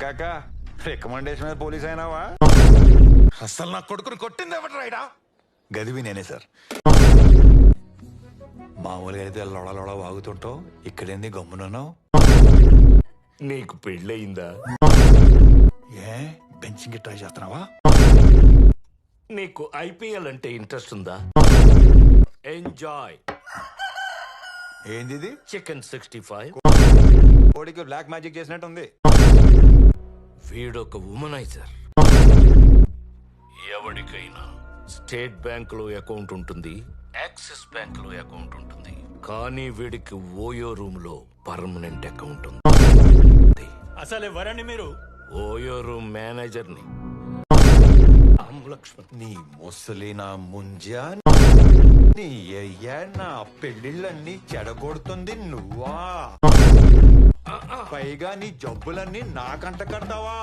కాక రికమెండేషన్ మీద పోలీస్ అయినావా? అసలు నా కొడుకుని కొట్టింది ఎవరు రైడా? గదివి నేనే సార్. మామూలుగా అయితే లొడ లొడ వాగుతుంటావు, ఇక్కడేంది గమ్మునన్నావు? నీకు పెళ్ళయిందా? ఏ బెంచింగ్ ట్రై చేస్తున్నావా? నీకు ఐపీఎల్ అంటే ఇంట్రెస్ట్ ఉందా? ఎంజాయ్ ఏంది ఇది? చికెన్ 65. కోడికి బ్లాక్ మ్యాజిక్ చేసినట్టుంది. వీడొక ఉమనైజర్. ఎవరికైనా స్టేట్ బ్యాంక్ లో అకౌంట్ ఉంటుంది, యాక్సిస్ బ్యాంక్ లో అకౌంట్ ఉంటుంది, కానీ వీడికి ఓయో రూమ్ లో పర్మనెంట్ అకౌంట్ ఉంది. అసలు ఎవరండి మీరు? ఓయో రూమ్ మేనేజర్ ని. లక్ష్మణ్, నీ ముసలి నా ముంజా, నీ అయ్యా నా పెళ్లిళ్ళన్నీ చెడగొడుతుంది నువ్వా? పైగా నీ జబ్బులన్నీ నాకంట కడతావా?